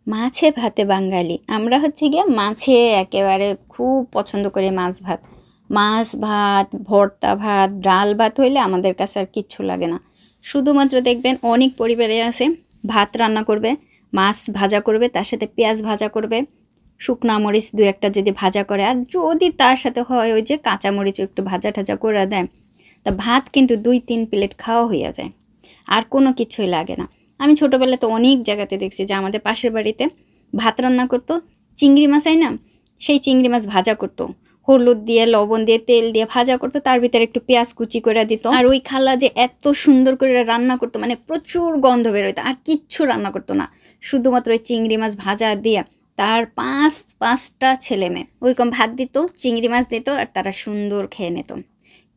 মাছে ভাতে বাঙালি আমরা হচ্ছে গিয়ে মাছে একেবারে খুব পছন্দ করি মাছ ভাত। মাছ ভাত, ভর্তা ভাত, ডাল ভাত হইলে আমাদের কাছে আর কিচ্ছু লাগে না। শুধুমাত্র দেখবেন অনেক পরিবারে আছে ভাত রান্না করবে, মাছ ভাজা করবে, তার সাথে পেঁয়াজ ভাজা করবে, শুকনা মরিচ দু একটা যদি ভাজা করে, আর যদি তার সাথে হয় ওই যে কাঁচা মরিচও একটু ভাজা ঠাজা করে দেয়, তা ভাত কিন্তু 2-3 প্লেট খাওয়া হইয়া যায়, আর কোনো কিছুই লাগে না। আমি ছোটোবেলাতে অনেক জায়গাতে দেখছি যে আমাদের পাশের বাড়িতে ভাত রান্না করতো, চিংড়ি মাছ না, সেই চিংড়ি মাছ ভাজা করতো, হলুদ দিয়ে লবণ দিয়ে তেল দিয়ে ভাজা করতো, তার ভিতরে একটু পেঁয়াজ কুচি করে দিত। আর ওই খালা যে এত সুন্দর করে রান্না করতো, মানে প্রচুর গন্ধ বেরোতো, আর কিচ্ছু রান্না করতো না, শুধুমাত্র ওই চিংড়ি মাছ ভাজা দিয়ে তার পাঁচটা ছেলে মেয়ে ওইরকম ভাত দিত, চিংড়ি মাছ দিত, আর তারা সুন্দর খেয়ে নিত।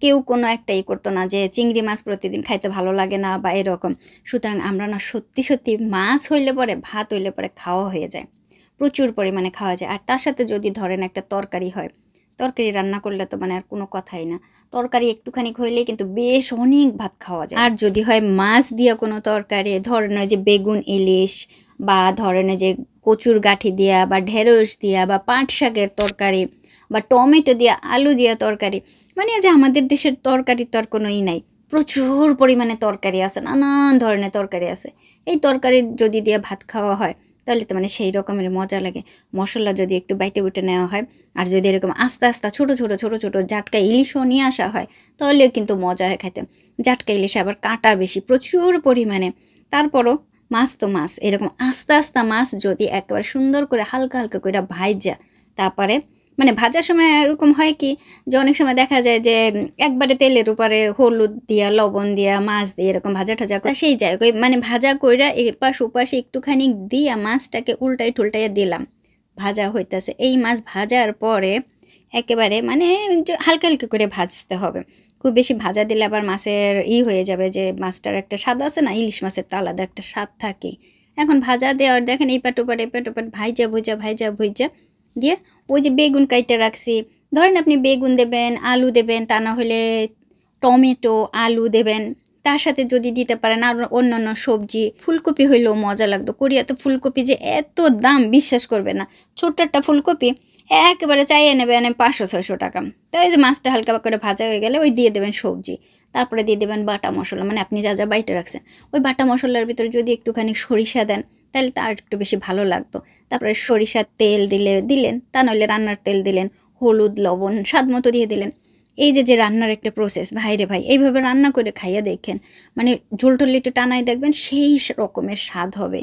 কেউ কোনো একটাই করতো না যে চিংড়ি মাছ প্রতিদিন খাইতে ভালো লাগে না বা এরকম। সুতরাং আমরা না সত্যি সত্যি মাছ হইলে পরে, ভাত হইলে পরে খাওয়া হয়ে যায়, প্রচুর পরিমাণে খাওয়া যায়। আর তার সাথে যদি ধরেন একটা তরকারি হয়, তরকারি রান্না করলে তো মানে আর কোনো কথাই না, তরকারি একটুখানি হইলেই কিন্তু বেশ অনেক ভাত খাওয়া যায়। আর যদি হয় মাছ দিয়ে কোনো তরকারি, ধরেন যে বেগুন ইলিশ, বা ধরেন যে কচুর গাঠি দিয়া, বা ঢেঁড়স দিয়া, বা পাট শাকের তরকারি, বা টমেটো দিয়া আলু দিয়া তরকারি, মানে যে আমাদের দেশের তরকারি তো আর কোনোই নাই, প্রচুর পরিমাণে তরকারি আছে, নানান ধরনের তরকারি আছে। এই তরকারি যদি দিয়ে ভাত খাওয়া হয় তাহলে তো মানে সেই রকমের মজা লাগে। মশলা যদি একটু বাইটে বুটে নেওয়া হয়, আর যদি এরকম আস্তে আস্তে ছোটো ছোটো ছোটো ছোটো জাটকা ইলিশও নিয়ে আসা হয়, তাহলেও কিন্তু মজা হয় খাইতে। জাটকা ইলিশে আবার কাঁটা বেশি প্রচুর পরিমাণে, তারপরও মাছ তো মাছ, এরকম আস্তে আস্তে মাছ যদি একেবারে সুন্দর করে হালকা হালকা করে ভাইজা, তারপরে মানে ভাজার সময় এরকম হয় কি যে অনেক সময় দেখা যায় যে একবারে তেলের উপরে হলুদ দিয়া লবণ দিয়া মাছ দিয়ে এরকম ভাজা ঠাজা করে সেই জায়গায় মানে ভাজা কইরা এপাশ ওপাশে একটুখানি দিয়া মাছটাকে উল্টাই টুলটাইয়া দিলাম, ভাজা হইতেছে। এই মাছ ভাজার পরে একেবারে মানে হালকা হালকা করে ভাজতে হবে, খুব বেশি ভাজা দিলে আবার মাছের হয়ে যাবে, যে মাছটার একটা স্বাদ আছে না, ইলিশ মাছের তো আলাদা একটা স্বাদ থাকে। এখন ভাজা দেওয়ার দেখেন এই পাট ওপাট ভাইজা ভুজা ভাইজা ভুজা দিয়ে ওই যে বেগুন কাইটে রাখছি, ধরেন আপনি বেগুন দেবেন, আলু দেবেন, তা না হলে টমেটো আলু দেবেন, তার সাথে যদি দিতে পারেন আর অন্যান্য সবজি, ফুলকপি হইলেও মজা লাগতো। কোরিয়াতে ফুলকপি যে এত দাম বিশ্বাস করবে না, ছোট্ট একটা ফুলকপি একেবারে চাইয়ে নেবে 500-600 টাকা। তাই যে মাছটা হালকা করে ভাজা হয়ে গেলে ওই দিয়ে দেবেন সবজি, তারপরে দিয়ে দেবেন বাটা মশলা, মানে আপনি যা যা বাইটে রাখছেন ওই বাটা মশলার ভিতরে যদি একটুখানি সরিষা দেন তাহলে তার একটু বেশি ভালো লাগতো। তারপরে সরিষার তেল দিলেন, তা নইলে রান্নার তেল দিলেন, হলুদ লবণ স্বাদ মতো দিয়ে দিলেন। এই যে রান্নার একটা প্রসেস, ভাই রে ভাই, এইভাবে রান্না করে খাইয়া দেখেন, মানে ঝোল টোল একটু টানাই দেখবেন সেই রকমের স্বাদ হবে।